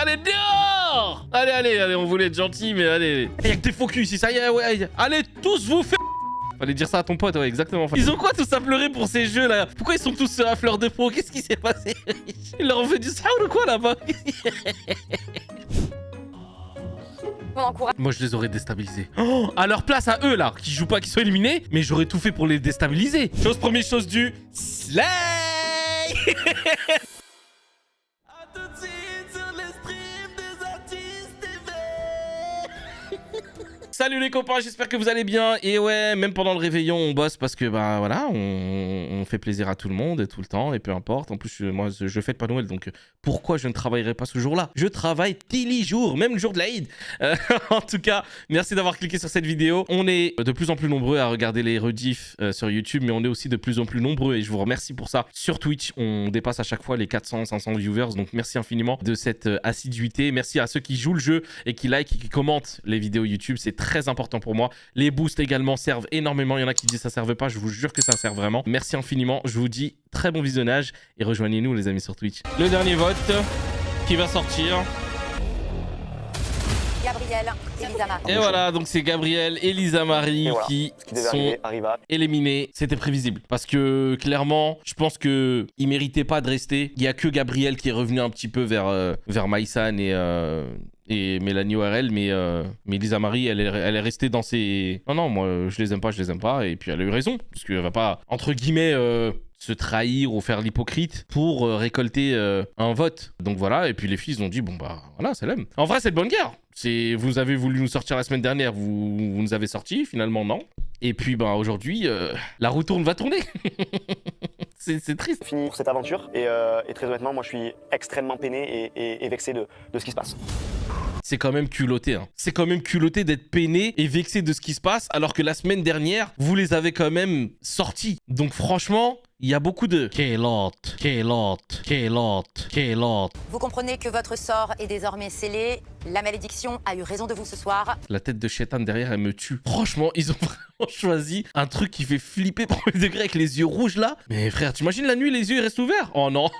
Allez, dehors! Allez, on voulait être gentil, mais allez. Il y a que des faux culs ici, ça y est, ouais. Allez, tous vous faire... Fallait dire ça à ton pote, ouais, exactement. Ils ont quoi tous à pleurer pour ces jeux là? Pourquoi ils sont tous à fleur de peau? Qu'est-ce qui s'est passé? Ils leur ont fait du sahur ou quoi là-bas? Moi je les aurais déstabilisés. Oh, à leur place à eux là, qui jouent pas, qui sont éliminés, mais j'aurais tout fait pour les déstabiliser. Chose première, chose du slay. À tout de suite sur les streams des artistes TV. Salut les copains, j'espère que vous allez bien. Et ouais, même pendant le réveillon, on bosse parce que bah voilà, on fait plaisir à tout le monde et tout le temps et peu importe. En plus, moi, je fête pas Noël, donc pourquoi je ne travaillerai pas ce jour-là? Je travaille tous les jours, même le jour de l'Aïd. En tout cas, merci d'avoir cliqué sur cette vidéo. On est de plus en plus nombreux à regarder les rediffs sur YouTube, mais on est aussi de plus en plus nombreux et je vous remercie pour ça. Sur Twitch, on dépasse à chaque fois les 400, 500 viewers, donc merci infiniment de cette assiduité. Merci à ceux qui jouent le jeu et qui like et qui commentent les vidéos YouTube, c'est très important pour moi. Les boosts également servent énormément. Il y en a qui disent ça ne servait pas, je vous jure que ça sert vraiment. Merci infiniment, je vous dis très bon visionnage et rejoignez-nous les amis sur Twitch. Le dernier vote qui va sortir. Gabriel et Lisa Marie. Et voilà, donc c'est Gabriel et Lisa Marie qui sont éliminés. C'était prévisible parce que clairement, je pense qu'ils ne méritaient pas de rester. Il n'y a que Gabriel qui est revenu un petit peu vers Maïsan et Mélanie ORL, mais Lisa Marie, elle est restée dans ses... Non, moi, je les aime pas, et puis elle a eu raison, parce qu'elle va pas, entre guillemets, se trahir ou faire l'hypocrite pour récolter un vote. Donc voilà, et puis les filles, ils ont dit, bon bah, voilà, c'est l'aime. En vrai, c'est de bonne guerre. Vous avez voulu nous sortir la semaine dernière, vous nous avez sortis, finalement, non. Et puis, bah, aujourd'hui, la roue va tourner. C'est triste. Fini pour cette aventure, et très honnêtement, moi, je suis extrêmement peiné et vexé de ce qui se passe. C'est quand même culotté, hein. C'est quand même culotté d'être peiné et vexé de ce qui se passe, alors que la semaine dernière, vous les avez quand même sortis. Donc franchement, il y a beaucoup de Kélote. Vous comprenez que votre sort est désormais scellé. La malédiction a eu raison de vous ce soir. La tête de Chétan derrière, elle me tue. Franchement, ils ont vraiment choisi un truc qui fait flipper premier degré avec les yeux rouges là. Mais frère, t'imagines la nuit, les yeux ils restent ouverts? Oh non.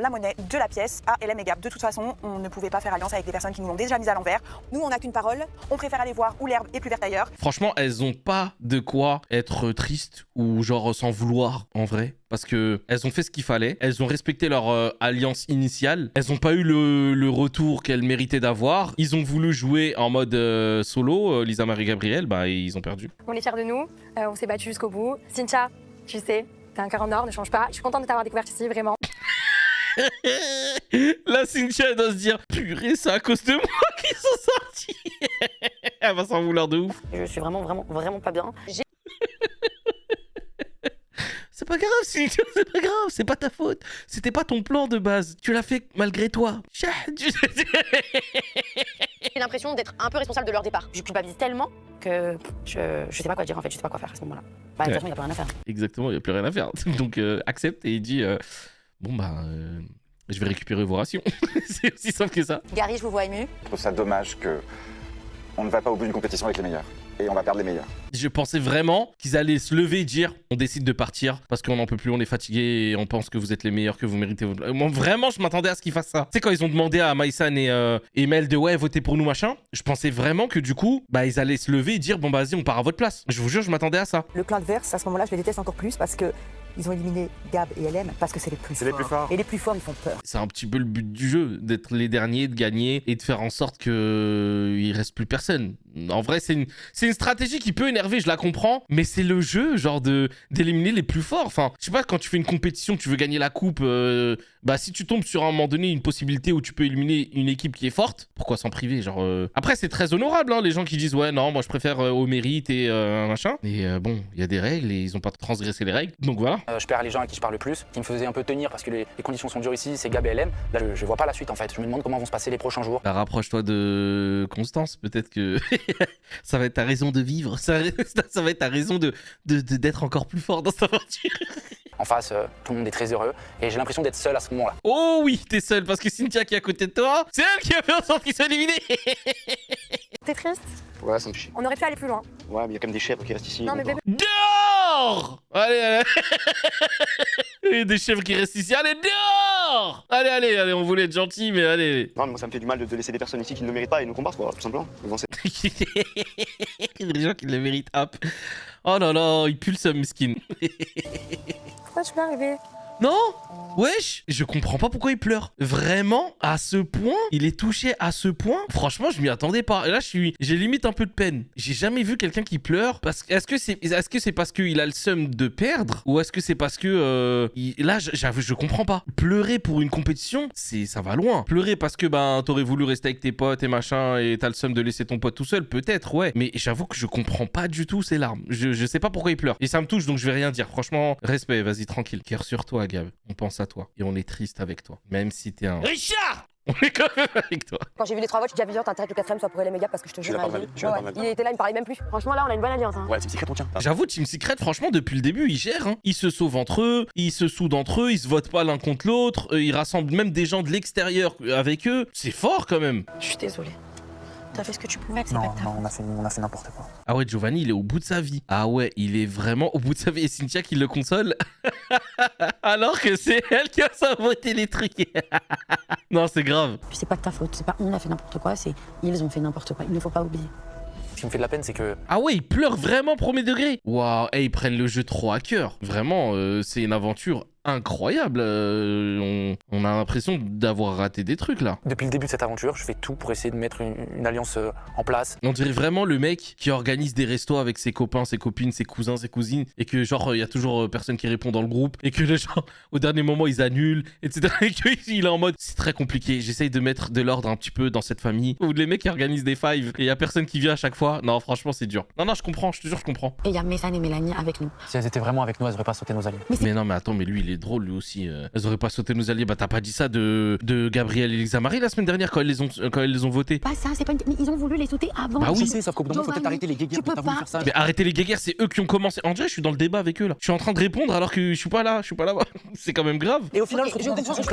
La monnaie de la pièce à LM et Gab. De toute façon, on ne pouvait pas faire alliance avec des personnes qui nous ont déjà mis à l'envers. Nous, on n'a qu'une parole. On préfère aller voir où l'herbe est plus verte ailleurs. Franchement, elles ont pas de quoi être tristes ou genre s'en vouloir en vrai. Parce que elles ont fait ce qu'il fallait. Elles ont respecté leur alliance initiale. Elles ont pas eu le retour qu'elles méritaient d'avoir. Ils ont voulu jouer en mode solo. Lisa Marie Gabriel, bah ils ont perdu. On est fiers de nous. On s'est battus jusqu'au bout. Cynthia, tu sais, t'as un cœur en or, ne change pas. Je suis contente de t'avoir découvert ici, vraiment. La Cynthia, elle doit se dire purée, c'est à cause de moi qu'ils sont sortis. Elle va s'en vouloir de ouf. Je suis vraiment pas bien. C'est pas grave, Cynthia, c'est pas grave, c'est pas ta faute. C'était pas ton plan de base. Tu l'as fait malgré toi. J'ai l'impression d'être un peu responsable de leur départ. Je culpabilise tellement que je sais pas quoi dire en fait, je sais pas quoi faire à ce moment-là. Bah, de toute façon, il n'y a plus rien à faire. Exactement, il n'y a plus rien à faire. Donc accepte et il dit bon bah je vais récupérer vos rations. C'est aussi simple que ça. Gary, je vous vois ému. Je trouve ça dommage que on ne va pas au bout d'une compétition avec les meilleurs. Et on va perdre les meilleurs. Je pensais vraiment qu'ils allaient se lever et dire on décide de partir parce qu'on n'en peut plus, on est fatigué et on pense que vous êtes les meilleurs, que vous méritez. Moi, vraiment, je m'attendais à ce qu'ils fassent ça. Tu sais, quand ils ont demandé à Maïsan et Mel de ouais, votez pour nous, machin, je pensais vraiment que du coup, bah, ils allaient se lever et dire bon, bah, vas-y, on part à votre place. Je vous jure, je m'attendais à ça. Le clan adverse, à ce moment-là, je les déteste encore plus parce que ils ont éliminé Gab et LM parce que c'est les plus forts. les plus forts. Et les plus forts, ils font peur. C'est un petit peu le but du jeu, d'être les derniers, de gagner et de faire en sorte qu'il reste plus personne. En vrai, c'est une stratégie qui peut énerver, je la comprends, mais c'est le jeu, genre d'éliminer les plus forts. Enfin, je sais pas, quand tu fais une compétition, tu veux gagner la coupe, bah si tu tombes sur un moment donné une possibilité où tu peux éliminer une équipe qui est forte, pourquoi s'en priver, genre Après, c'est très honorable, hein, les gens qui disent ouais, non, moi je préfère au mérite et machin. Mais bon, il y a des règles et ils ont pas transgressé les règles, donc voilà. Je perds les gens à qui je parle le plus, qui me faisaient un peu tenir parce que les conditions sont dures ici, c'est Gab et LM. Là, je vois pas la suite en fait. Je me demande comment vont se passer les prochains jours. Bah, rapproche-toi de Constance, peut-être que ça va être ta raison de vivre, ça va être ta raison d'être encore plus fort dans cette aventure. En face, tout le monde est très heureux et j'ai l'impression d'être seul à ce moment-là. Oh oui, t'es seul parce que Cynthia qui est à côté de toi, c'est elle qui a fait en sorte qu'ils soient éliminés. T'es triste? Ouais, ça me chie. On aurait pu aller plus loin. Ouais, mais il y a quand même des chèvres qui restent ici. Non mais donc, bébé, Dehors! Allez. Il y a des chefs qui restent ici. Allez, dehors! Allez, on voulait être gentil, mais allez. Non, mais moi ça me fait du mal de laisser des personnes ici qui ne le méritent pas et nous combattre, voilà, tout simplement. Mais bon, c'est- Il y a des gens qui le méritent. Hop. Oh là là, il pue le seum, skin. pourquoi tu pleures bébé? Non? Wesh, je comprends pas pourquoi il pleure. Vraiment, à ce point, il est touché à ce point. Franchement, je m'y attendais pas. Et là, j'ai limite un peu de peine. J'ai jamais vu quelqu'un qui pleure. Est-ce que c'est parce qu'il a le seum de perdre, ou est-ce que c'est parce que là, j'avoue, je comprends pas. Pleurer pour une compétition, ça va loin. Pleurer parce que t'aurais voulu rester avec tes potes et machin, et t'as le seum de laisser ton pote tout seul, peut-être, ouais. Mais j'avoue que je comprends pas du tout ces larmes. Je sais pas pourquoi il pleure. Et ça me touche, donc je vais rien dire. Franchement, respect. Vas-y, tranquille. Cœur sur toi, Gab. On pense à toi et on est triste avec toi. Même si t'es un Richard, on est quand même avec toi. Quand j'ai vu les 3 votes, j'ai déjà vu, t'as intérêt que le 4ème soit pour LM et Gab parce que je te jure, il était là, il me parlait même plus. Franchement, là, on a une bonne alliance. Hein. Ouais, c'est secret, on tient. J'avoue, Team Secret, franchement, depuis le début, ils gèrent. Hein. Ils se sauvent entre eux, ils se soudent entre eux, ils se votent pas l'un contre l'autre, ils rassemblent même des gens de l'extérieur avec eux. C'est fort quand même. Je suis désolée. T'as fait ce que tu pouvais, c'est Non, pas de ta non, on a fait n'importe quoi. Ah ouais, Giovanni, il est au bout de sa vie. Ah ouais, il est vraiment au bout de sa vie. Et Cynthia qui le console. Alors que c'est elle qui a saboté les trucs. Non, c'est grave. Puis c'est pas de ta faute, c'est pas on a fait n'importe quoi, c'est ils ont fait n'importe quoi. Il ne faut pas oublier. Ce qui me fait de la peine, c'est que Ah ouais, ils pleurent vraiment premier degré. Waouh, et ils prennent le jeu trop à cœur. Vraiment, c'est une aventure incroyable. On a l'impression d'avoir raté des trucs là. depuis le début de cette aventure, je fais tout pour essayer de mettre une alliance en place. On dirait vraiment le mec qui organise des restos avec ses copains, ses copines, ses cousins, ses cousines, et que genre il y a toujours personne qui répond dans le groupe, et que les gens au dernier moment ils annulent, etc. Et qu'il est en mode c'est très compliqué. J'essaye de mettre de l'ordre un petit peu dans cette famille où les mecs qui organisent des fives et il y a personne qui vient à chaque fois. Non, franchement c'est dur. Non, je comprends, je te jure, je comprends. Et il y a Messane et Mélanie avec nous. Si elles étaient vraiment avec nous, elles auraient pas sauté nos alliés. Mais non, mais attends, mais lui il est drôle lui aussi. Elles auraient pas sauté nos alliés. Bah t'as pas dit ça de Gabriel et Lisa Marie la semaine dernière quand elles les ont votés. Pas ça, c'est pas une... Mais ils ont voulu les sauter avant. Bah oui. Je sais, sauf qu'au bout d'un moment, faut peut-être arrêter les guéguerres. Tu peux T'as voulu pas. faire ça. Mais arrêtez les guéguerres, c'est eux qui ont commencé. En vrai, je suis dans le débat avec eux là. Je suis en train de répondre alors que je suis pas là, c'est quand même grave. Et au final, Ok,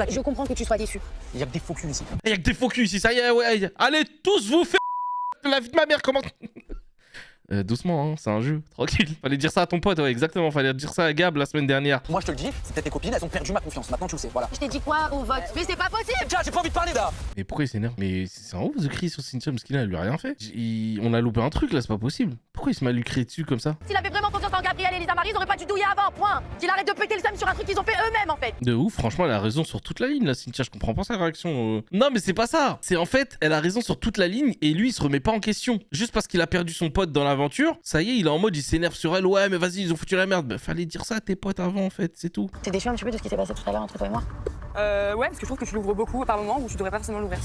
je comprends que tu sois déçu. il y a que des faux culs ici. Il y a que des faux culs ici, ça y est, ouais. Allez, tous vous faire la vie de ma mère, comment... doucement, hein, c'est un jeu, tranquille. Fallait dire ça à ton pote, ouais, exactement. Fallait dire ça à Gab la semaine dernière. Moi, je te le dis, c'était tes copines, elles ont perdu ma confiance. Maintenant, tu le sais, voilà. Je t'ai dit quoi au vote? Mais c'est pas possible. Tiens, j'ai pas envie de parler là. Mais pourquoi il s'énerve? Mais c'est un ouf de crier sur Cynthia, parce qu'il a lui a rien fait. On a loupé un truc là, c'est pas possible. Pourquoi il se met à lui crier dessus comme ça? S'il avait vraiment confiance en Gabriel et Lisa Marie, ils auraient pas dû douiller avant, point. Qu'il arrête de péter le seum sur un truc qu'ils ont fait eux-mêmes en fait. De ouf, franchement, elle a raison sur toute la ligne là, Cynthia. Je comprends pas sa réaction. Non, mais c'est pas ça. C'est en fait, elle a raison sur toute la ligne et lui, il se remet pas en question. Juste parce qu'il a perdu son pote dans l'aventure, ça y est, il est en mode, il s'énerve sur elle. Ouais, mais vas-y, ils ont foutu la merde. Bah, fallait dire ça à tes potes avant, en fait, c'est tout. T'es déçu un petit peu de ce qui s'est passé tout à l'heure entre toi et moi? Ouais, parce que je trouve que tu l'ouvres beaucoup par moment où tu devrais pas forcément l'ouvrir.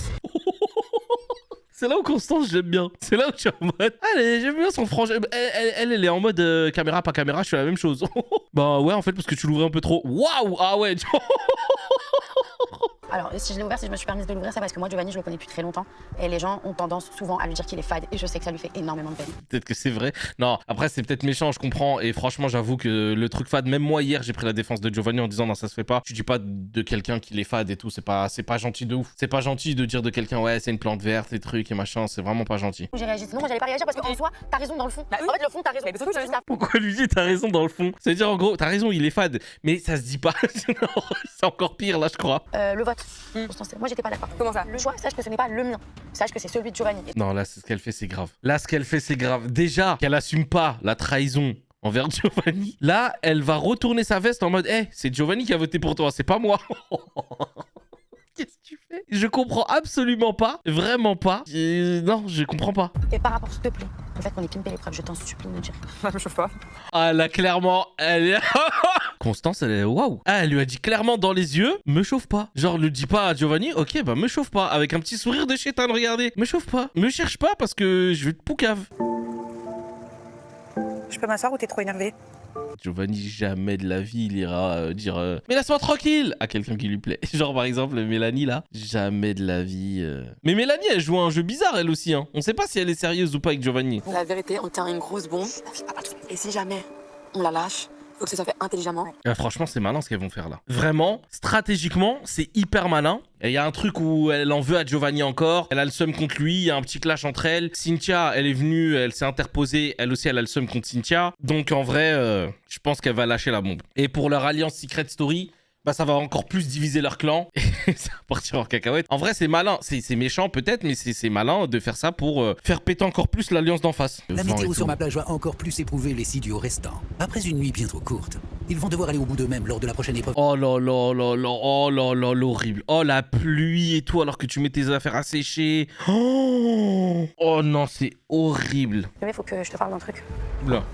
C'est là où Constance, j'aime bien. C'est là où tu es en mode. Allez, j'aime bien son franc. Elle est en mode caméra, pas caméra, je fais la même chose. Bah ouais, en fait, parce que tu l'ouvrais un peu trop. Waouh! Ah ouais! Alors, si je l'ai ouvert, si je me suis permise de l'ouvrir, c'est parce que moi, Giovanni, je le connais depuis très longtemps. Et les gens ont tendance souvent à lui dire qu'il est fade. Et je sais que ça lui fait énormément de peine. Peut-être que c'est vrai. Non, après, c'est peut-être méchant, je comprends. Et franchement, j'avoue que le truc fade, même moi, hier, j'ai pris la défense de Giovanni en disant non, ça se fait pas. Tu dis pas de quelqu'un qu'il est fade et tout. C'est pas gentil de ouf. C'est pas gentil de dire de quelqu'un, ouais, c'est une plante verte, les trucs et machin. C'est vraiment pas gentil. J'ai réagi. Sinon, moi, j'allais pas réagir parce qu'en soi, t'as raison dans le fond. Bah oui. En fait, le fond, t'as raison. Mais surtout, C'est juste ça. Pourquoi lui dit t'as raison dans le fond? C'est-à-dire, en gros, t'as raison, il est fade. Mais ça se dit pas. C'est encore pire, là, je crois. Le vote. Moi, j'étais pas d'accord. Comment ça? Le choix, sache que ce n'est pas le mien. Sache que c'est celui de Giovanni. Non, là, ce qu'elle fait, c'est grave. Là, ce qu'elle fait, c'est grave. Déjà, qu'elle assume pas la trahison envers Giovanni. Là, elle va retourner sa veste en mode, hey, c'est Giovanni qui a voté pour toi, c'est pas moi. Qu'est-ce que tu fais? Je comprends absolument pas, vraiment pas. Non, je comprends pas. Et par rapport, s'il te plaît, le fait qu'on ait pimpé l'épreuve, je t'en supplie de me dire. Je me chauffe pas. Ah là, clairement, elle est... Constance, elle est... Waouh. Ah, elle lui a dit clairement dans les yeux, me chauffe pas. Genre, le dis pas à Giovanni, ok, bah me chauffe pas. Avec un petit sourire de chétan, regardez. Me chauffe pas. Me cherche pas parce que je vais te poucave. Je peux m'asseoir ou t'es trop énervé? Giovanni, jamais de la vie, il ira dire mais laisse-moi tranquille à quelqu'un qui lui plaît. Genre par exemple Mélanie là, jamais de la vie. Mais Mélanie, elle joue à un jeu bizarre elle aussi. Hein. On sait pas si elle est sérieuse ou pas avec Giovanni. La vérité, on tient une grosse bombe. Et si jamais on la lâche, faut que ça soit fait intelligemment. Franchement, c'est malin ce qu'elles vont faire là. Vraiment, stratégiquement, c'est hyper malin. Et il y a un truc où elle en veut à Giovanni encore. Elle a le seum contre lui. Il y a un petit clash entre elles. Cynthia, elle est venue, elle s'est interposée. Elle aussi, elle a le seum contre Cynthia. Donc en vrai, je pense qu'elle va lâcher la bombe. Et pour leur alliance Secret Story, bah ça va encore plus diviser leur clan et ça va partir en cacahuète. En vrai, c'est malin. C'est méchant peut-être, mais c'est malin de faire ça pour faire péter encore plus l'alliance d'en face. La météo sur ma plage va encore plus éprouver les 6 duos restants. Après une nuit bien trop courte, ils vont devoir aller au bout d'eux-mêmes lors de la prochaine épreuve. Oh là là là là, oh là là, l'horrible. Oh la pluie et tout alors que tu mets tes affaires à sécher. Oh non, c'est horrible. Mais il faut que je te parle d'un truc. Là.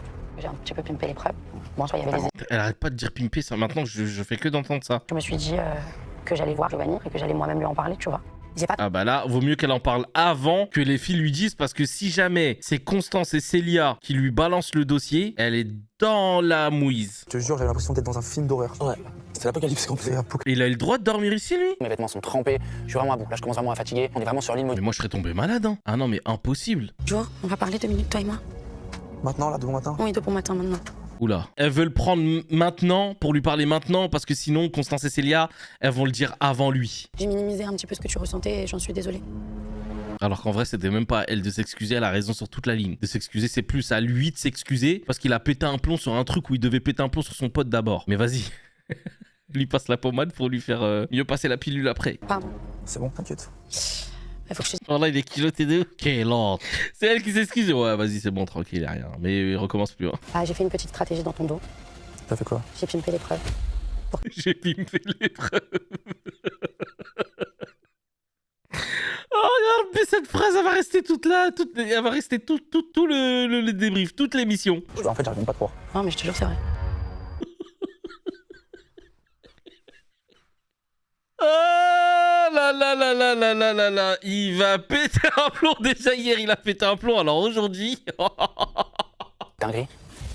J'ai un petit peu pimpé l'épreuve. Bon, soit il y avait des... Elle arrête pas de dire pimper ça. Maintenant, je fais que d'entendre ça. Je me suis dit que j'allais voir Giovanni et que j'allais moi-même lui en parler, tu vois. J'ai pas... Ah bah là, vaut mieux qu'elle en parle avant que les filles lui disent, parce que si jamais c'est Constance et Célia qui lui balancent le dossier, elle est dans la mouise. Je te jure, j'avais l'impression d'être dans un film d'horreur. Ouais, c'est l'apocalypse complet. Et il a eu le droit de dormir ici, lui? Mes vêtements sont trempés, je suis vraiment à bout. Là, je commence vraiment à fatiguer. On est vraiment sur l'île Mais moi, je serais tombé malade, hein. Ah non, mais impossible. Jo, on va parler 2 minutes, toi et moi. Maintenant, là, demain matin. Oui, 2 pour matin maintenant. Oula. Elles veulent prendre maintenant pour lui parler maintenant parce que sinon, Constance et Célia, elles vont le dire avant lui. J'ai minimisé un petit peu ce que tu ressentais et j'en suis désolée. Alors qu'en vrai, c'était même pas à elle de s'excuser, elle a raison sur toute la ligne. De s'excuser, c'est plus à lui de s'excuser parce qu'il a pété un plomb sur un truc où il devait péter un plomb sur son pote d'abord. Mais vas-y. Lui passe la pommade pour lui faire mieux passer la pilule après. Pardon. C'est bon, t'inquiète. Il faut que je te... Oh là, il est culotté de... Quelle honte. C'est elle qui s'excuse. Ouais, vas-y, c'est bon, tranquille, y'a rien. Mais il recommence plus. Hein. Ah, j'ai fait une petite stratégie dans ton dos. T'as fait quoi? J'ai pimpé l'épreuve. J'ai pimpé l'épreuve. Oh, regarde, mais cette phrase, elle va rester toute là. Elle va rester tout le débrief, toute l'émission. En fait, j'arrive même pas à te croire. Non, mais je te jure, c'est vrai. Oh là là là là là là là là. Il va péter un plomb. Déjà hier, il a pété un plomb. Alors aujourd'hui... Dinguerie.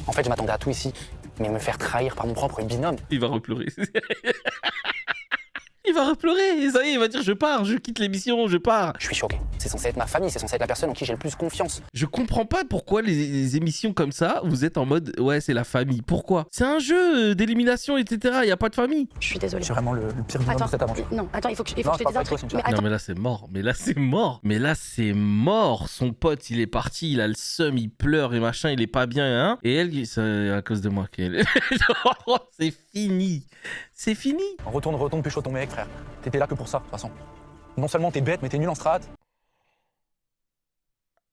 En fait, je m'attendais à tout ici. Mais me faire trahir par mon propre binôme. Il va repleurer. Il va repleurer. Et ça y est, il va dire je pars, je quitte l'émission, je pars. Je suis choqué. C'est censé être ma famille, c'est censé être la personne en qui j'ai le plus confiance. Je comprends pas pourquoi les émissions comme ça, vous êtes en mode ouais, c'est la famille. Pourquoi? C'est un jeu d'élimination, etc. Il y a pas de famille. Je suis désolée. C'est vraiment le pire binôme de cette aventure. Non, attends, il faut que je te Non, dise pas un avec toi, truc. Cynthia. Mais attends. Non mais là c'est mort, mais là c'est mort, mais là c'est mort. Son pote il est parti, il a le seum, il pleure et machin, il est pas bien, hein. Et elle, c'est à cause de moi qu'elle. C'est fini, c'est fini. Retourne, pécho ton mec, frère. T'étais là que pour ça, de toute façon. Non seulement t'es bête, mais t'es nul en strat.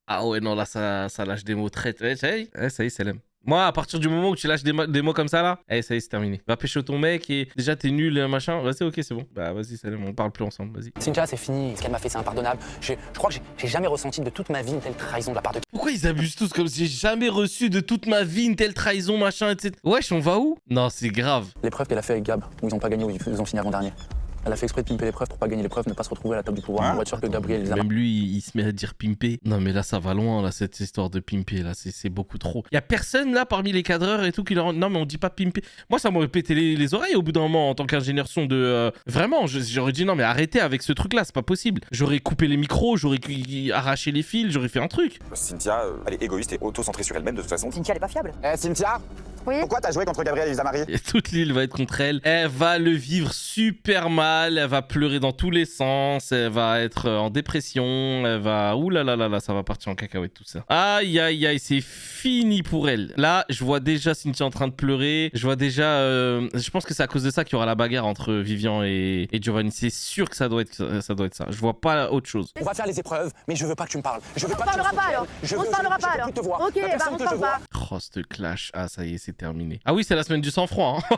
Ah ouais non là ça lâche des mots très ça y est c'est l'aime. Moi, à partir du moment où tu lâches des mots comme ça, là, ça y est, c'est terminé. Va pécho ton mec et déjà t'es nul, machin. Vas-y, ok, c'est bon. Bah, vas-y, Salem, on parle plus ensemble, vas-y. Cynthia, c'est fini. Ce qu'elle m'a fait, c'est impardonnable. Je crois que j'ai jamais ressenti de toute ma vie une telle trahison de la part de... Pourquoi ils abusent tous comme si j'ai jamais reçu de toute ma vie une telle trahison, machin, etc. Wesh, on va où? Non, c'est grave. L'épreuve qu'elle a fait avec Gab, où ils ont pas gagné, où ils ont fini avant-dernier. Elle a fait exprès de pimper l'épreuve pour pas gagner l'épreuve, ne pas se retrouver à la table du pouvoir. On va être sûr que Gabriel les a... Même lui, il se met à dire pimper. Non, mais là, ça va loin, là, cette histoire de pimper, là, c'est beaucoup trop. Y a personne, là, parmi les cadreurs et tout, qui leur... Non, mais on dit pas pimper. Moi, ça m'aurait pété les oreilles au bout d'un moment, en tant qu'ingénieur son de... Vraiment, j'aurais dit, non, mais arrêtez avec ce truc-là, c'est pas possible. J'aurais coupé les micros, j'aurais arraché les fils, j'aurais fait un truc. Cynthia, elle est égoïste et auto-centrée sur elle-même de toute façon. Cynthia, elle est pas fiable. Eh, Cynthia, Oui. pourquoi t'as joué contre Gabriel Elisa Marie? Et toute l'île va être contre elle. Elle va le vivre super mal, elle va pleurer dans tous les sens, elle va être en dépression, elle va... Ouh là là là là, ça va partir en cacahuète tout ça. Aïe aïe aïe, c'est fini pour elle. Là, je vois déjà Cynthia en train de pleurer, je vois déjà... Je pense que c'est à cause de ça qu'il y aura la bagarre entre Vivian et Giovanni. C'est sûr que ça doit être ça. Je vois pas autre chose. On va faire les épreuves, mais je veux pas que tu me parles. Je veux On pas se parlera pas alors. Je On se parlera pas alors. te voir. Ok, La bah personne on que se je parle vois. pas. Oh, ce clash. Ah, ça y est, c'est terminé. Ah oui, c'est la semaine du sang-froid. Hein.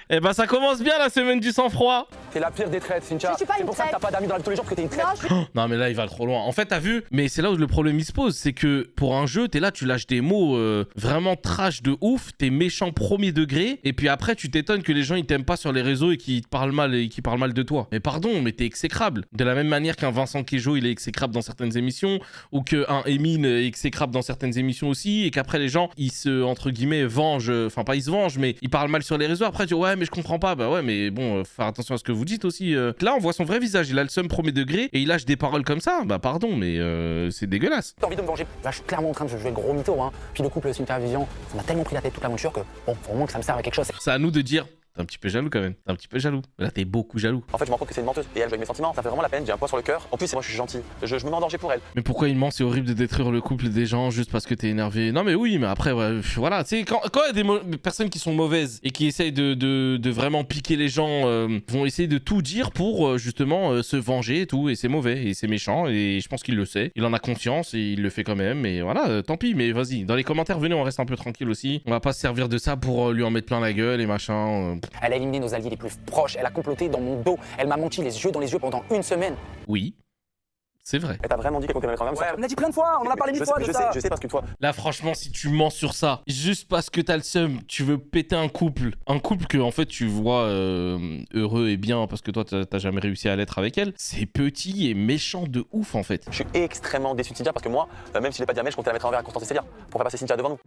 Eh ben, ça commence bien la semaine du sang-froid. T'es la pire des traites, Cynthia. Je suis pas C'est une pour ça que t'as traite. pas d'amis dans la vie de tous les jours, parce que t'es une traite. Non, je suis... Non, mais là, il va trop loin. En fait, t'as vu? Mais c'est là où le problème il se pose. C'est que pour un jeu, t'es là, tu lâches des mots vraiment trash de ouf. T'es méchant premier degré. Et puis après, tu t'étonnes que les gens ils t'aiment pas sur les réseaux et qu'ils te parlent mal et qu'ils parlent mal de toi. Mais pardon, mais t'es exécrable. De la même manière qu'un Vincent Queijo, il est exécrable dans certaines émissions. Ou qu'un Emine est exécrable dans certaines émissions aussi. Et qu'après, les gens, ils se, entre guillemets, vengent. Enfin, pas ils se vengent, mais ils parlent mal sur les réseaux. Après, tu dis, ouais, mais je comprends pas. Bah ouais, mais bon, faire attention à ce que vous dites aussi. Là, on voit son vrai visage. Il a le seum premier degré et il lâche des paroles comme ça. Bah pardon, mais c'est dégueulasse. T'as envie de me venger? Là, je suis clairement en train de jouer le gros mytho, hein. Puis le couple Cynthia Vivian, ça m'a tellement pris la tête toute l'aventure que, bon, faut au moins que ça me serve à quelque chose. C'est à nous de dire T'es un petit peu jaloux quand même. T'es un petit peu jaloux. Là, t'es beaucoup jaloux. En fait, je me rends compte que c'est une menteuse et elle joue avec mes sentiments. Ça fait vraiment la peine, j'ai un poids sur le cœur. En plus, moi, je suis gentil. Je me mets en danger pour elle. Mais pourquoi il ment? C'est horrible de détruire le couple des gens juste parce que t'es énervé. Non, mais oui, mais après, ouais, voilà. Tu sais, quand il y a des personnes qui sont mauvaises et qui essayent de vraiment piquer les gens, vont essayer de tout dire pour justement se venger et tout. Et c'est mauvais et c'est méchant. Et je pense qu'il le sait. Il en a conscience et il le fait quand même. Et voilà, tant pis. Mais vas-y, dans les commentaires, venez, on reste un peu tranquille aussi. On va pas se servir de ça pour lui en mettre plein la gueule et machin. Elle a éliminé nos alliés les plus proches. Elle a comploté dans mon dos. Elle m'a menti les yeux dans les yeux pendant une semaine. Oui. C'est vrai. Elle t'a vraiment dit qu'elle comptait me mettre en Ouais, on a dit plein de fois, on en a parlé mille fois de ça. Je sais parce que toi, Là, franchement, si tu mens sur ça, juste parce que t'as le seum, tu veux péter un couple que en fait tu vois heureux et bien parce que toi t'as jamais réussi à l'être avec elle, c'est petit et méchant de ouf en fait. je suis extrêmement déçu de Cynthia parce que moi, même si je l'ai pas dit à Mel, je comptais la mettre en verre à Constance et Célia pour faire passer Cynthia devant nous.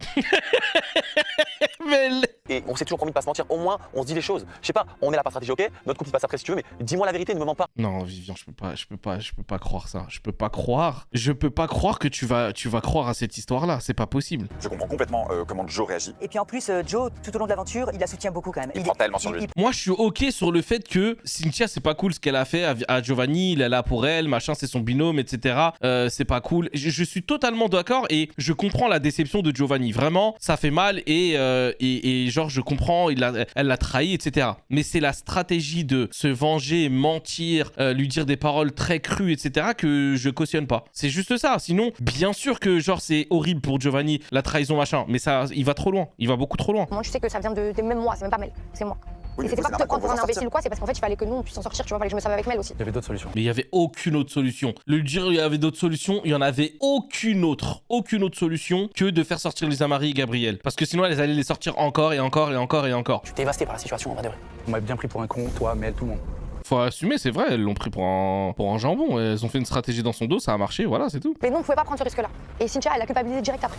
Mel. Et on s'est toujours promis de pas se mentir. Au moins, on se dit les choses. Je sais pas, on est là par stratégie, ok. Notre couple il passe après si tu veux, mais dis-moi la vérité, ne me mens pas. Non, Vivian, je peux pas croire ça. Je peux pas croire que tu vas croire à cette histoire-là. C'est pas possible. Je comprends complètement comment Joe réagit. Et puis en plus, Joe, tout au long de l'aventure, il la soutient beaucoup quand même. Il prend tellement sur lui. Moi, je suis ok sur le fait que Cynthia, c'est pas cool ce qu'elle a fait à Giovanni. Il est là pour elle, machin, c'est son binôme, etc. C'est pas cool. Je suis totalement d'accord et je comprends la déception de Giovanni. Vraiment, ça fait mal et genre, je comprends, elle l'a trahi, etc. Mais c'est la stratégie de se venger, mentir, lui dire des paroles très crues, etc. que je cautionne pas. C'est juste ça. Sinon, bien sûr que genre c'est horrible pour Giovanni, la trahison, machin. Mais ça, il va trop loin. Il va beaucoup trop loin. Moi, je sais que ça vient de même moi, c'est même pas Mel, c'est moi. Oui, Et c'était mais pas c'est pour te prendre pour un normal qu'on imbécile ou quoi, c'est parce qu'en fait, il fallait que nous on puisse en sortir, tu vois, fallait que je me savais avec Mel aussi. Il y avait d'autres solutions. Mais il y avait aucune autre solution. Le dire il y avait d'autres solutions, il y en avait aucune autre solution que de faire sortir Lisa Marie et Gabriel. Parce que sinon, elles allaient les sortir encore et encore et encore et encore. Je suis dévasté par la situation en vrai de vrai. On m'a bien pris pour un con, toi, Mel, tout le monde. Faut assumer, c'est vrai, elles l'ont pris pour un jambon. Elles ont fait une stratégie dans son dos, ça a marché, voilà, c'est tout. Mais nous, on pouvait pas prendre ce risque-là. Et Cynthia, elle a culpabilisé direct après.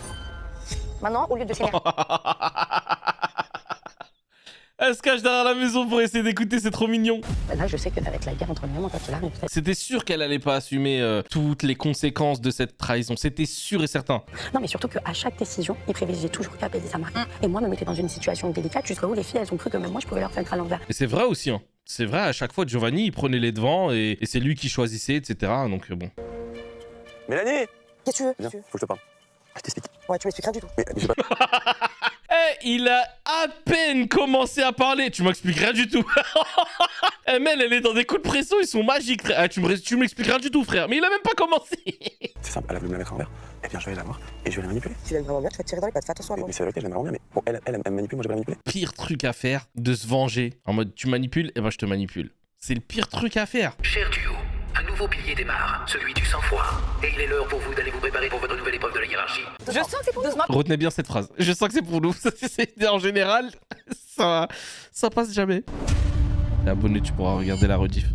Maintenant, au lieu de s'énerver. Elle se cache derrière la maison pour essayer d'écouter, c'est trop mignon. Là, je sais que ça va être la guerre entre nous, quand il arrive. C'était sûr qu'elle allait pas assumer toutes les conséquences de cette trahison. C'était sûr et certain. Non, mais surtout qu'à chaque décision, il privilégiait toujours Gab et Lisa Marie. Et moi, me mettais dans une situation délicate jusqu'à où les filles, elles ont cru que même moi, je pouvais leur faire à l'envers. Et c'est vrai aussi, hein. C'est vrai, à chaque fois, Giovanni, il prenait les devants et c'est lui qui choisissait, etc. Donc bon. Mélanie! Qu'est-ce que tu veux? Viens, faut que je te parle. Je t'explique. Ouais, tu m'expliques rien du tout. Mais je sais pas. Eh, il a à peine commencé à parler. Tu m'expliques rien du tout. Eh, Mel, elle est dans des coups de pression, ils sont magiques, frère. Ah, tu m'expliques rien du tout, frère. Mais il a même pas commencé. C'est simple, elle a voulu me la mettre en verre. Eh bien, je vais la voir et je vais la manipuler. Si elle aime vraiment bien, tu vas te tirer dans les pattes. Fais attention à moi. Mais c'est la vérité, je l'aime vraiment bien, mais bon, elle me manipule, moi je vais la manipuler. Pire truc à faire, de se venger. En mode, tu manipules, eh ben je te manipule. C'est le pire truc à faire. Cher duo, un nouveau pilier démarre, celui du sang-froid. Et il est l'heure pour vous d'aller vous préparer pour votre nouvelle épreuve de la hiérarchie. Je sens que c'est pour nous. Retenez bien cette phrase. Je sens que c'est pour nous. En général, ça passe jamais. T'es abonné, tu pourras regarder la rediff.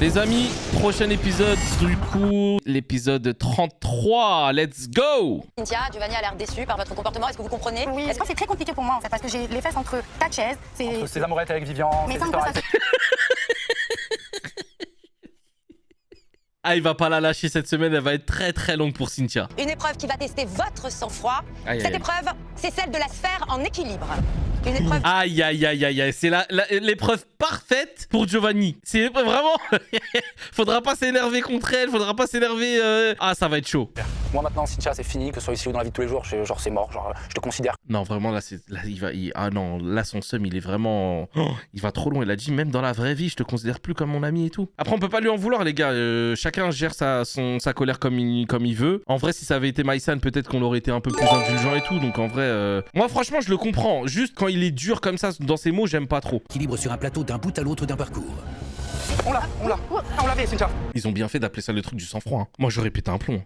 Les amis, prochain épisode, du coup, l'épisode 33. Let's go! Cynthia, Giovanni a l'air déçu par votre comportement. Est-ce que vous comprenez? Oui, est-ce que c'est très compliqué pour moi en fait, parce que j'ai les fesses entre ta chaise, c'est. Ces amourettes avec Vivian, Mais ça, on peut ça. Ah, il va pas la lâcher cette semaine, elle va être très très longue pour Cynthia. Une épreuve qui va tester votre sang-froid. Aïe, Cette aïe, épreuve, c'est celle de la sphère en équilibre. Une épreuve aïe, aïe, aïe, aïe, aïe. C'est l'épreuve parfaite pour Giovanni. C'est vraiment... Faudra pas s'énerver contre elle, faudra pas s'énerver... Ah, ça va être chaud. Moi maintenant, Cynthia, c'est fini, que ce soit ici ou dans la vie de tous les jours, genre c'est mort, genre je te considère. Non, vraiment, là, ah non, là, son seum, il est vraiment... Oh, il va trop loin. Il a dit, même dans la vraie vie, je te considère plus comme mon ami et tout. Après, on peut pas lui en vouloir, les gars. Chacun gère sa colère comme il veut. En vrai, si ça avait été Maïsan, peut-être qu'on aurait été un peu plus indulgent et tout. Donc, en vrai... Moi, franchement, je le comprends. Juste quand il est dur comme ça, dans ses mots, j'aime pas trop. Équilibre sur un plateau d'un bout à l'autre d'un parcours. On l'avait, Cynthia. Ils ont bien fait d'appeler ça le truc du sang-froid. Hein. Moi, j'aurais pété un plomb.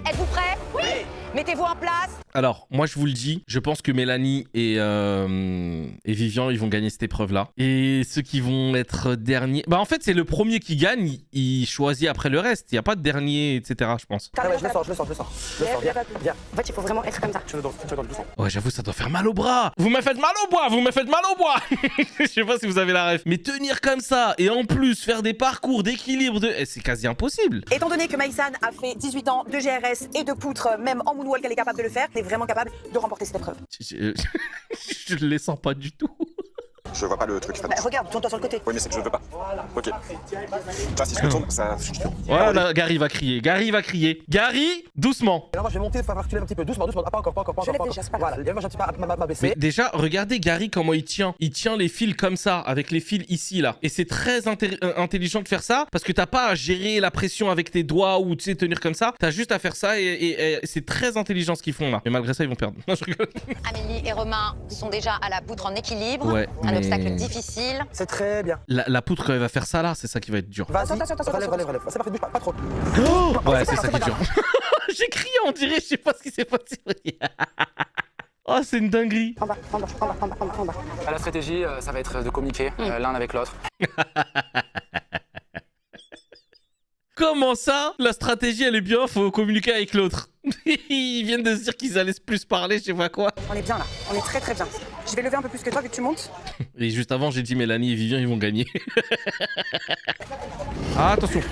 Êtes-vous prêts? Oui. Mettez-vous en place. Alors, moi, je vous le dis, je pense que Mélanie et Vivian, ils vont gagner cette épreuve-là. Et ceux qui vont être derniers... Bah, en fait, c'est le premier qui gagne, il choisit après le reste. Il n'y a pas de dernier, etc., je pense. Ah ouais, je le sors, viens. En fait, il faut vraiment être comme ça. Tu le sens. Ouais, j'avoue, ça doit faire mal au bras. Vous me faites mal au bois, Je sais pas si vous avez la ref. Mais tenir comme ça, et en plus, faire des parcours d'équilibre de... c'est quasi impossible. Étant donné que Maïsan a fait 18 ans de GRS et de poutre, même en moonwalk, elle est capable de le faire, elle est vraiment capable de remporter cette épreuve. Je les sens pas du tout. Je vois pas le truc. Bah, regarde, tourne-toi sur le côté. Oui, mais c'est que je veux pas. Ok. Ça, si je me tourne, ça change tout. Voilà, Gary va crier. Gary va crier. Gary, doucement. Alors moi je vais monter, faire reculer un petit peu, doucement, doucement. Ah, pas encore, pas encore, pas Je encore. l'ai déjà, c'est pas grave. Voilà, moi j'ai un petit peu à m'abaisser. Mais déjà, regardez Gary comment il tient. Il tient les fils comme ça, avec les fils ici, là. Et c'est très intelligent de faire ça, parce que t'as pas à gérer la pression avec tes doigts ou tu sais, tenir comme ça. T'as juste à faire ça et c'est très intelligent ce qu'ils font là. Mais malgré ça, ils vont perdre. Non, je rigole. Amélie et Romain sont déjà à la poutre en équilibre. Ouais, Un mais- obstacle difficile. C'est très bien. La poutre, quand elle va faire ça là, c'est ça qui va être dur. Vas-y, Attention, attention, relève, attention. relève. C'est parti, bouge pas trop. Ouais, c'est ça qui est dur. J'ai crié, on dirait, je sais pas ce qui s'est passé. Oh, c'est une dinguerie. En bas, en bas, en bas, en bas, en bas, en bas. La stratégie, ça va être de communiquer l'un avec l'autre. Comment ça? La stratégie, elle est bien, faut communiquer avec l'autre. Ils viennent de se dire qu'ils allaient plus parler, je sais pas quoi. On est bien là, on est très très bien. Je vais lever un peu plus que toi vu que tu montes. Et juste avant, j'ai dit Mélanie et Vivien, ils vont gagner. Ah, attention.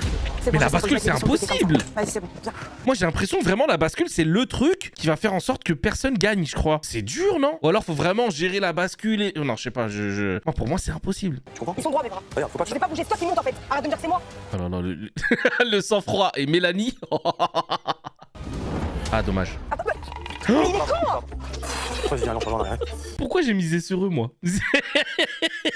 C'est Mais bon, la je sais, bascule, je vais c'est sur le côté comme ça. impossible. Vas-y, c'est bon, viens. Moi, j'ai l'impression vraiment la bascule, c'est le truc qui va faire en sorte que personne gagne, je crois. C'est dur, non? Ou alors, faut vraiment gérer la bascule et... Non, je sais pas, Moi, pour moi, c'est impossible. Tu comprends? Ils sont droits mes bras. Regarde, faut pas que Je vais pas bouger, c'est toi qui monte en fait. Arrête de me dire que c'est moi. Oh là là, le sang-froid. Et Mélanie... Ah, dommage. Mais il est con. Vas-y, allons, on arrête. Pourquoi j'ai misé sur eux, moi?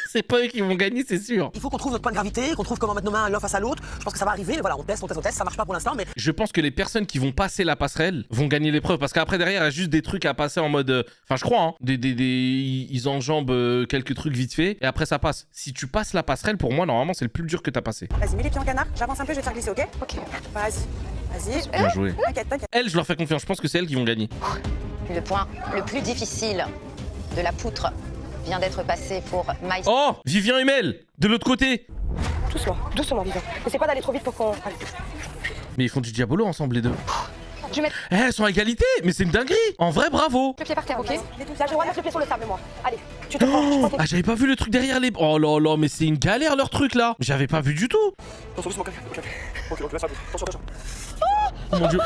C'est pas eux qui vont gagner, c'est sûr. Il faut qu'on trouve notre point de gravité, qu'on trouve comment mettre nos mains l'un face à l'autre. Je pense que ça va arriver. Voilà, on teste, ça marche pas pour l'instant, mais Je pense que les personnes qui vont passer la passerelle vont gagner l'épreuve. Parce qu'après, derrière, il y a juste des trucs à passer en mode... Enfin, je crois, hein. Ils enjambent quelques trucs vite fait. Et après, ça passe. Si tu passes la passerelle, pour moi, normalement, c'est le plus dur que t'as passé. Vas-y, mets les pieds en canard. J'avance un peu, je vais te faire glisser, ok? Ok. Vas-y. Bien joué. T'inquiète, t'inquiète. Elles, je leur fais confiance. Je pense que c'est elles qui vont gagner. Le point le plus difficile de la poutre vient d'être passé pour Maïs. Oh, Vivien et Mel, de l'autre côté. Doucement, doucement, Vivien. Essaie pas d'aller trop vite pour qu'on... Allez. Mais ils font du diabolo ensemble, les deux. Je vais mettre Eh, elles sont à égalité. Mais c'est une dinguerie. En vrai, bravo. le pied par terre, ok? Là, j'ai le droit de mettre le pied sur le sable, moi. Allez, tu te prends, tu prends tes... Ah, j'avais pas vu le truc derrière les... Oh là là, mais c'est une galère, leur truc, là. J'avais pas vu du tout. attention, doucement, ok, attention. Oh mon dieu.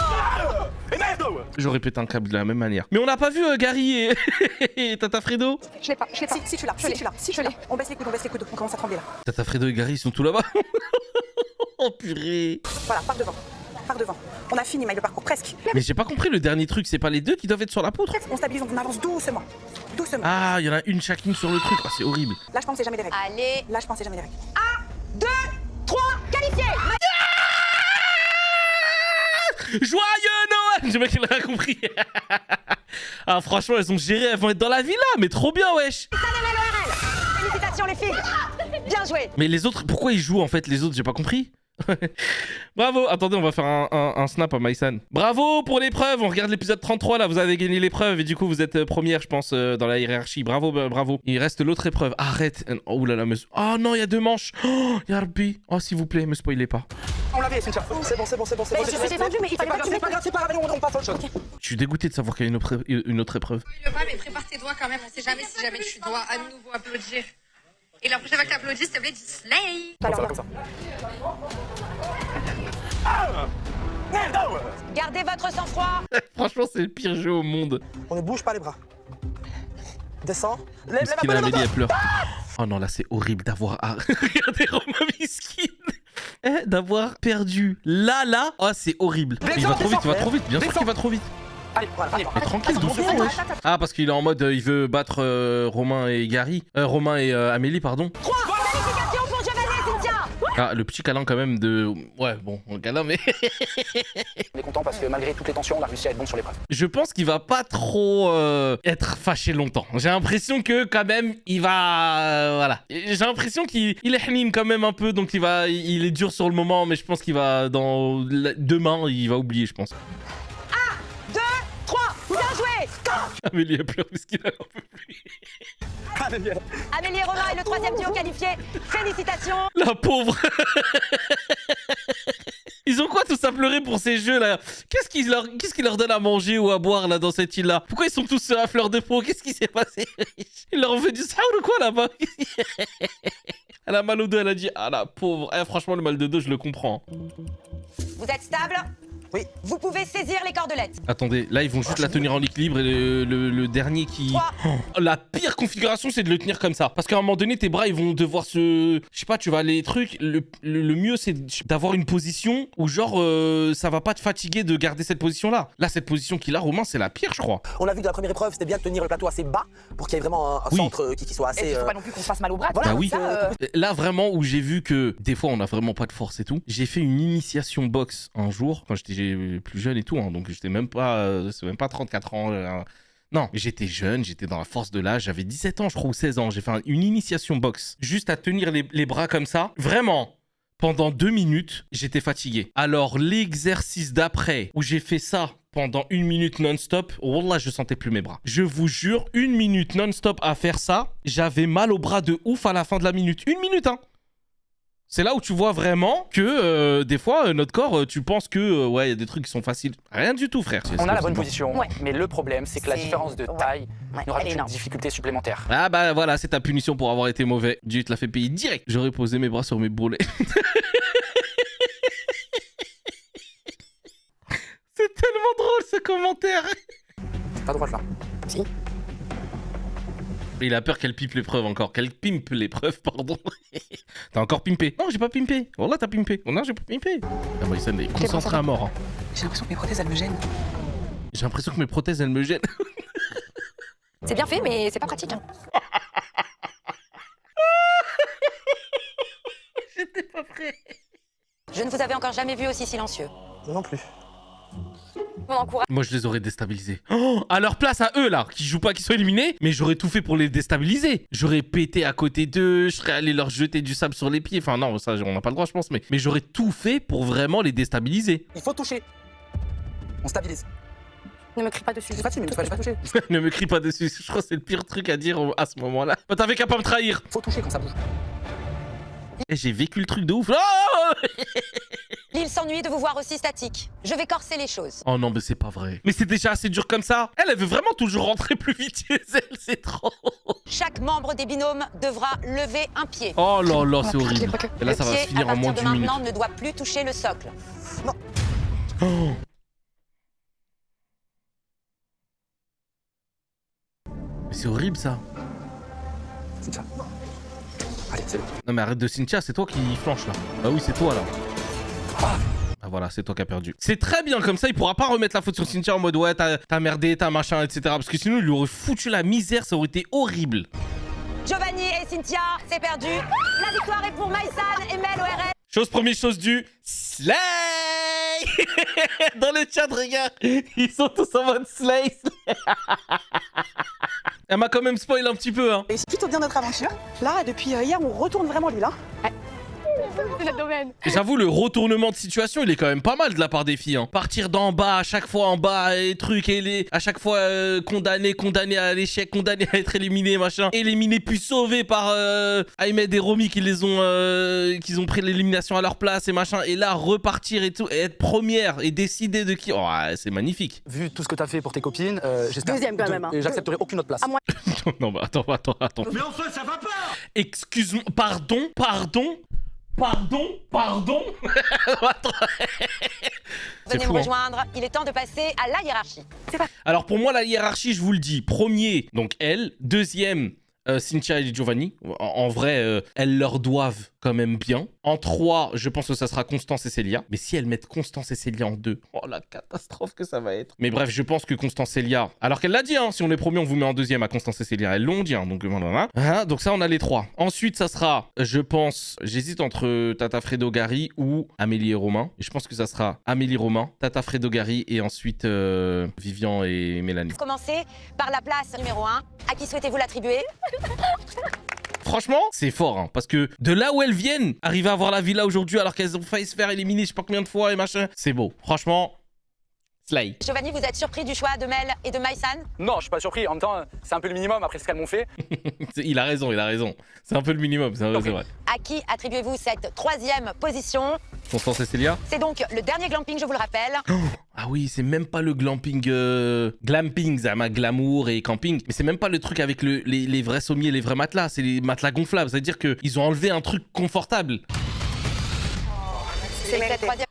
J'aurais pété un câble de la même manière. Mais on n'a pas vu Gary et... et Tata Fredo. Je l'ai pas, je l'ai pas. Si tu l'as, si tu l'as, si tu l'as. On baisse les coudes, on commence à trembler là. Tata Fredo et Gary, ils sont tous là-bas. Oh purée. Voilà, par devant. Par devant. On a fini, Maï, le parcours, presque. Mais j'ai pas compris le dernier truc, c'est pas les deux qui doivent être sur la poutre? On stabilise, on avance doucement. Doucement. Ah, il y en a une chacune sur le truc. Ah, c'est horrible. Là, je pense que c'est jamais des règles. Allez, Là, je pense que c'est jamais des règles. 2, 3, qualifié. Joyeux Noël! Je mec, il a compris. Ah, franchement, elles ont géré, elles vont être dans la villa, mais trop bien, wesh. Félicitations les filles. Bien joué. Mais les autres, pourquoi ils jouent en fait, les autres? J'ai pas compris. Bravo. Attendez, on va faire un snap à Maïsan. Bravo pour l'épreuve. On regarde l'épisode 33 là. Vous avez gagné l'épreuve et du coup vous êtes première, je pense, dans la hiérarchie. Bravo, bravo. Il reste l'autre épreuve. Arrête. Oh là là, mais... Oh non, il y a 2 manches. Oh, Yarbi. Oh, s'il vous plaît, me spoilez pas. On l'avait, Cynthia. C'est bon. Je suis détendu, mais il fallait pas que tu mettes... C'est pas grave, on passe à autre chose. Je suis dégoûté de savoir qu'il y a une autre épreuve. Le pas, mais prépare tes doigts quand même. On sait jamais si jamais tu dois à nouveau applaudir. Et la prochaine fois que tu applaudis, s'il te plaît, dis slay. Comme ça. Gardez votre sang-froid. Franchement, c'est le pire jeu au monde. On ne bouge pas les bras. Descends. Lève Miskin la Amélie, elle pleure. Oh non, là, c'est horrible d'avoir... Regardez Romain Miskin. D'avoir perdu là. Oh, c'est horrible. Il va trop vite, Bien sûr qu'il va trop vite. Allez, voilà, allez. Mais tranquille, doucement, wesh. Ah, parce qu'il est en mode, il veut battre Romain et Gary. Romain et Amélie, pardon. Félicitations pour Giovanni et Cynthia. Ah, le petit câlin quand même de... Ouais, bon, un câlin, mais... On est content parce que malgré toutes les tensions, on a réussi à être bon sur l'épreuve. Je pense qu'il va pas trop être fâché longtemps. J'ai l'impression que quand même, il va... voilà. J'ai l'impression qu'il est hnine quand même un peu, donc il est dur sur le moment, mais je pense qu'il va... Demain, il va oublier, je pense. 2, 3, bien joué. Amélie, elle pleure parce qu'il a un peu plus. Amélie et Romain est le 3e duo qualifié. Félicitations. La pauvre. Ils ont quoi tous à pleurer pour ces jeux là? Qu'est-ce qu'ils leur donne à manger ou à boire là dans cette île là? Pourquoi ils sont tous à fleur de peau? Qu'est-ce qui s'est passé? Ils leur ont fait du saoul ou quoi là-bas? Elle a mal au dos, elle a dit ah la pauvre. Eh, franchement le mal de dos je le comprends. Vous êtes stable? Oui. Vous pouvez saisir les cordelettes. Attendez, là ils vont juste la tenir en équilibre et le dernier qui... 3. Oh, la pire configuration c'est de le tenir comme ça. Parce qu'à un moment donné tes bras ils vont devoir se... Je sais pas, tu vas les trucs... Le mieux c'est d'avoir une position où genre ça va pas te fatiguer de garder cette position là. Là cette position qu'il a Romain c'est la pire je crois. On a vu que dans la première épreuve, c'était bien de tenir le plateau assez bas pour qu'il y ait vraiment un Oui. centre qui soit Et assez... il faut pas non plus qu'on se fasse mal au bras. Voilà, Bah oui. ça, Là vraiment où j'ai vu que des fois on a vraiment pas de force et tout, j'ai fait une initiation boxe un jour quand j'étais plus jeune et tout, hein, donc j'étais même pas, c'est même pas 34 ans. Non, j'étais jeune, j'étais dans la force de l'âge, j'avais 17 ans je crois ou 16 ans, j'ai fait une initiation boxe, juste à tenir les bras comme ça, vraiment. Pendant 2 minutes, j'étais fatigué. Alors l'exercice d'après où j'ai fait ça pendant 1 minute non-stop, wallah, je sentais plus mes bras. Je vous jure, 1 minute non-stop à faire ça, j'avais mal au bras de ouf à la fin de la minute. 1 minute, hein. C'est là où tu vois vraiment que des fois, notre corps, tu penses que ouais, il y a des trucs qui sont faciles. Rien du tout, frère. On a la bonne position, Ouais. mais le problème, c'est que la C'est- différence de taille Ouais, nous elle est rajoute une énorme. difficulté supplémentaire. Ah bah voilà, c'est ta punition pour avoir été mauvais. Dieu te l'a fait payer direct. J'aurais posé mes bras sur mes bourrelets. C'est tellement drôle ce commentaire. Pas droite là. Il a peur qu'elle pipe l'épreuve encore. Qu'elle pimpe l'épreuve, pardon. T'as encore pimpé. Non, j'ai pas pimpé. Wallah, t'as pimpé. Oh non, j'ai pas pimpé. Ah, Maïsan est concentré à mort. Hein. J'ai l'impression que mes prothèses, elles me gênent. J'ai l'impression que mes prothèses, elles me gênent. C'est bien fait, mais c'est pas pratique. Hein. J'étais pas prêt. Je ne vous avais encore jamais vu aussi silencieux. Non plus. On encourage. Moi, je les aurais déstabilisés. Oh, à leur place, à eux, là, qui jouent pas, qui sont éliminés, mais j'aurais tout fait pour les déstabiliser. J'aurais pété à côté d'eux, je serais allé leur jeter du sable sur les pieds. Enfin, non, ça, on n'a pas le droit, je pense, mais j'aurais tout fait pour vraiment les déstabiliser. Il faut toucher. On stabilise. Ne me crie pas dessus. C'est facile, mais il faut pas toucher. Ne me crie pas dessus, je crois que c'est le pire truc à dire à ce moment-là. Bah, t'avais qu'à pas me trahir. Faut toucher quand ça bouge. Et j'ai vécu le truc de ouf. Oh, Lille s'ennuie de vous voir aussi statique. Je vais corser les choses. oh non, mais c'est pas vrai. Mais c'est déjà assez dur comme ça. Elle veut vraiment toujours rentrer plus vite chez elle, c'est trop. Chaque membre des binômes devra lever un pied. Oh là là, c'est horrible. Et là, Le ça va se pied, finir à en moins partir de d'une minute. maintenant, ne doit plus toucher le socle. Oh. Mais c'est horrible ça. C'est ça. Allez, c'est bon. Non mais arrête de Cynthia, c'est toi qui flanche là. Bah oui, c'est toi là. Ah voilà, c'est toi qui as perdu. C'est très bien comme ça, il pourra pas remettre la faute sur Cynthia en mode ouais, t'as merdé, t'as machin, etc. Parce que sinon il lui aurait foutu la misère, ça aurait été horrible. Giovanni et Cynthia, c'est perdu. La victoire est pour Maïsan et Mel ORL. Chose première, chose du slay. Dans le chat, regarde, ils sont tous en mode slay. Elle m'a quand même spoil un petit peu, hein. Et c'est plutôt bien notre aventure. Là, depuis hier, on retourne vraiment l'huile. Hein. C'est le domaine. J'avoue, le retournement de situation, il est quand même pas mal de la part des filles. Hein. Partir d'en bas, à chaque fois en bas, et trucs, et à chaque fois condamné à l'échec, condamné à être éliminé, machin. Éliminé puis sauvé par Ahmed et Romy qui ont pris l'élimination à leur place et machin. Et là, repartir et tout, et être première et décider de qui. Oh, ouais, c'est magnifique. Vu tout ce que t'as fait pour tes copines, j'espère. Deuxième quand même, hein. Et j'accepterai aucune autre place. Ah, moi- Non, bah attends. Mais enfin, ça va pas! Excuse-moi, pardon. Attends. C'est Venez fou, me hein. rejoindre, il est temps de passer à la hiérarchie. Alors pour moi, la hiérarchie, je vous le dis, premier, donc elle, deuxième, Cynthia et Giovanni. En vrai, elles leur doivent quand même bien. En 3, je pense que ça sera Constance et Célia. Mais si elles mettent Constance et Célia en 2, oh la catastrophe que ça va être. Mais bref, je pense que Constance et Célia, alors qu'elle l'a dit, hein, si on est premier, on vous met en deuxième à Constance et Célia. Elles l'ont dit, hein, donc voilà. Hein, donc ça, on a les 3. Ensuite, ça sera, je pense, j'hésite entre Tata Fredo Gary ou Amélie et Romain. Et je pense que ça sera Amélie Romain, Tata Fredo Gary et ensuite Vivian et Mélanie. Commencez par la place numéro 1. À qui souhaitez-vous l'attribuer? Franchement, c'est fort, hein, parce que de là où elles viennent, arriver à voir la villa aujourd'hui alors qu'elles ont failli se faire éliminer je sais pas combien de fois et machin, c'est beau. Franchement, slay. Giovanni, vous êtes surpris du choix de Mel et de Maïsan? Non, je suis pas surpris. En même temps, c'est un peu le minimum après ce qu'elles m'ont fait. Il a raison. C'est un peu le minimum, c'est vrai. À qui attribuez-vous cette troisième position? Constance et Célia. C'est donc le dernier glamping, je vous le rappelle. Ah oui, c'est même pas le glamping... glamping, ça m'a glamour et camping. Mais c'est même pas le truc avec les vrais sommiers, les vrais matelas. C'est les matelas gonflables. C'est-à-dire qu'ils ont enlevé un truc confortable. C'est cette troisième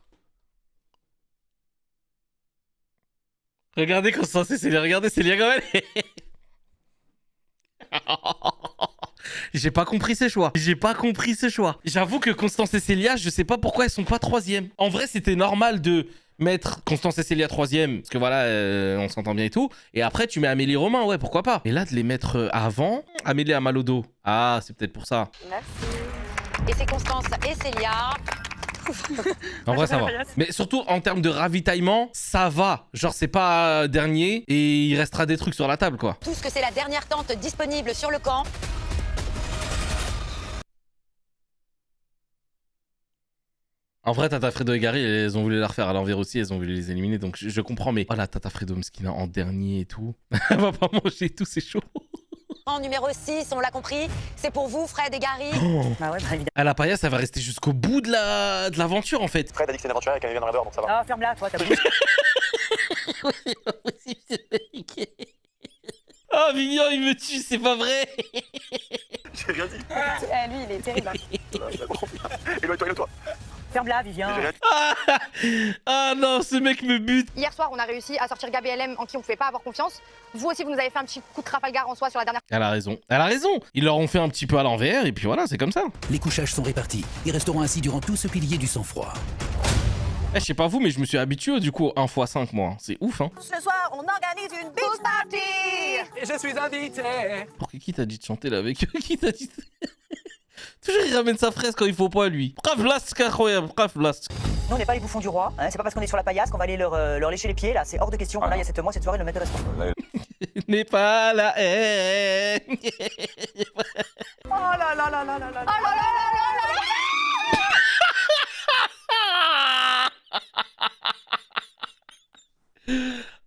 Regardez Constance et Célia, regardez Célia quand même. J'ai pas compris ces choix. J'ai pas compris ces choix. J'avoue que Constance et Célia, je sais pas pourquoi elles sont pas 3e. En vrai, c'était normal de mettre Constance et Célia 3e, parce que voilà, on s'entend bien et tout. Et après, tu mets Amélie Romain, ouais, pourquoi pas. Et là, de les mettre avant, Amélie a mal au dos. Ah, c'est peut-être pour ça. Merci. Et c'est Constance et Célia. En vrai, ça va. Mais surtout, en termes de ravitaillement, ça va. Genre, c'est pas dernier et il restera des trucs sur la table, quoi. Tout ce que c'est la dernière tente disponible sur le camp. En vrai, Tata Fredo et Gary, elles ont voulu la refaire à l'envers aussi, elles ont voulu les éliminer, donc je comprends, mais... Oh là, Tata Fredo Mskina en dernier et tout. Elle va pas manger tout, c'est chaud. En numéro 6, on l'a compris, c'est pour vous, Fred et Gary. Oh. Ah ouais, bah évidemment. À la paillasse, ça va rester jusqu'au bout de l'aventure, en fait. Fred a dit que c'est une aventure avec un dans la beurre, donc ça va. Ah, ferme-la, toi, t'as voulu. Oh, Vivian, il me tue, c'est pas vrai. J'ai rien dit. Lui, il est terrible. Éloigne-toi. Ferme-la, Vivien. Ah non, ce mec me bute. Hier soir, on a réussi à sortir Gabi et LM en qui on pouvait pas avoir confiance. Vous aussi, vous nous avez fait un petit coup de Trafalgar en soi sur la dernière. Elle a raison. Elle a raison. Ils leur ont fait un petit peu à l'envers et puis voilà, c'est comme ça. Les couchages sont répartis. Ils resteront ainsi durant tout ce pilier du sang-froid. Eh, je sais pas vous, mais je me suis habitué du coup 1 x 5 moi. C'est ouf, hein. Ce soir, on organise une beach party. Et je suis invité. Pour qui t'a dit de chanter là avec eux? Qui t'a dit Toujours il ramène sa fraise quand il faut pas lui. Brave Last, incroyable, brave Last. Nous, on n'est pas les bouffons du roi. Hein. C'est pas parce qu'on est sur la paillasse qu'on va aller leur lécher les pieds. Là, c'est hors de question. Là, il y a cette soirée, le maître de restaurant. N'est pas la haine. Oh là là là là là là.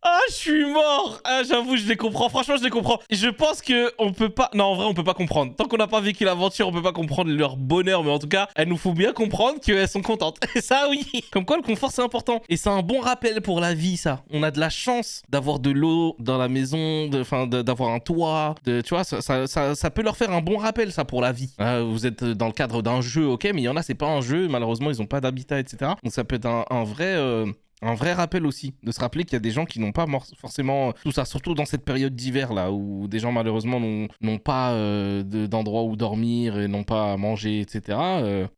Ah, je suis mort. Ah, j'avoue, je les comprends. Franchement, je les comprends. Je pense que on peut pas... Non, en vrai, on peut pas comprendre. Tant qu'on n'a pas vécu l'aventure, on peut pas comprendre leur bonheur. Mais en tout cas, elles nous font bien comprendre qu'elles sont contentes. Et ça, oui. Comme quoi, le confort, c'est important. Et c'est un bon rappel pour la vie, ça. On a de la chance d'avoir de l'eau dans la maison, d'avoir un toit. Tu vois, ça peut leur faire un bon rappel, ça, pour la vie. Vous êtes dans le cadre d'un jeu, ok, mais il y en a, c'est pas un jeu. Malheureusement, ils ont pas d'habitat, etc. Donc ça peut être un vrai rappel aussi, de se rappeler qu'il y a des gens qui n'ont pas forcément tout ça, surtout dans cette période d'hiver là, où des gens malheureusement n'ont pas d'endroit où dormir et n'ont pas à manger, etc.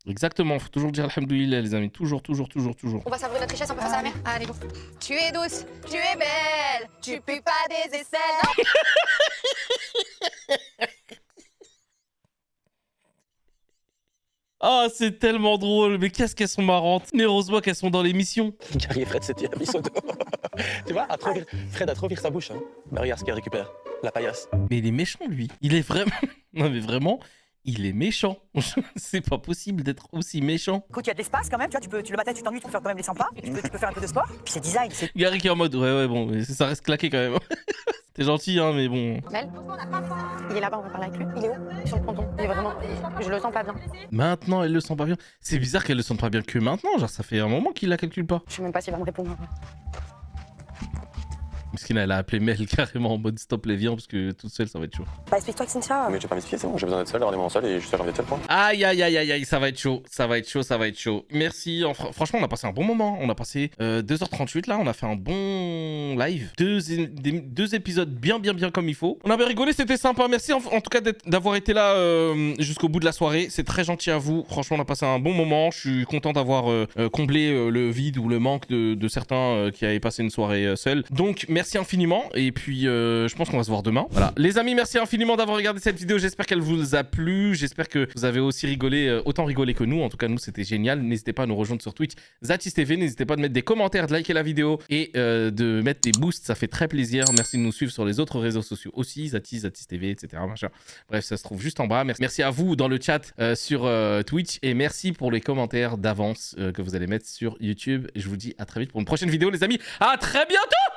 Exactement, faut toujours dire alhamdoulilah les amis, toujours. On va savourer notre richesse, on peut faire ça à la mer. Allez, go. Tu es douce, tu es belle, tu pues pas des aisselles. Ah, c'est tellement drôle, mais qu'est-ce qu'elles sont marrantes. Mais heureusement qu'elles sont dans l'émission. Gary et Fred, c'était un bisotto. Tu vois, Fred a trop ouvert sa bouche. Hein. Bah, regarde ce qu'il récupère. La paillasse. Mais il est méchant, lui. Il est vraiment... Non, mais vraiment... Il est méchant. C'est pas possible d'être aussi méchant. Écoute, il y a de l'espace quand même. Tu vois, le matin, tu t'ennuies, tu peux faire quand même les 100 pas. Tu peux faire un peu de sport. Puis c'est design. Gary qui est en mode, ouais, bon, mais ça reste claqué quand même. T'es gentil, hein, mais bon. Mel, il est là-bas, on va parler avec lui. Il est où? Sur le ponton. Il est vraiment... Je le sens pas bien. Maintenant, elle le sent pas bien. C'est bizarre qu'elle le sente pas bien que maintenant. Genre, ça fait un moment qu'il la calcule pas. Je sais même pas s'il va me répondre. Miskina, elle a appelé Mel carrément en mode stop les viens parce que toute seule ça va être chaud. Bah explique-toi que Cynthia. Mais j'ai pas m'expliquer, c'est bon, j'ai besoin d'être seul, rendez-moi seul et je suis seul, seul point. Aïe, ça va être chaud. Merci, franchement on a passé un bon moment, on a passé 2h38 là, on a fait un bon live, deux épisodes bien comme il faut. On avait rigolé, c'était sympa, merci en tout cas d'avoir été là jusqu'au bout de la soirée, c'est très gentil à vous, franchement on a passé un bon moment, je suis content d'avoir comblé le vide ou le manque de certains qui avaient passé une soirée seuls. Donc merci infiniment et puis je pense qu'on va se voir demain. Voilà. Les amis, merci infiniment d'avoir regardé cette vidéo. J'espère qu'elle vous a plu. J'espère que vous avez aussi rigolé, autant rigolé que nous. En tout cas, nous, c'était génial. N'hésitez pas à nous rejoindre sur Twitch, Zatis TV. N'hésitez pas à mettre des commentaires, de liker la vidéo et de mettre des boosts. Ça fait très plaisir. Merci de nous suivre sur les autres réseaux sociaux aussi, Zatis TV, etc. Machin. Bref, ça se trouve juste en bas. Merci à vous dans le chat sur Twitch et merci pour les commentaires d'avance que vous allez mettre sur YouTube. Et je vous dis à très vite pour une prochaine vidéo, les amis. À très bientôt!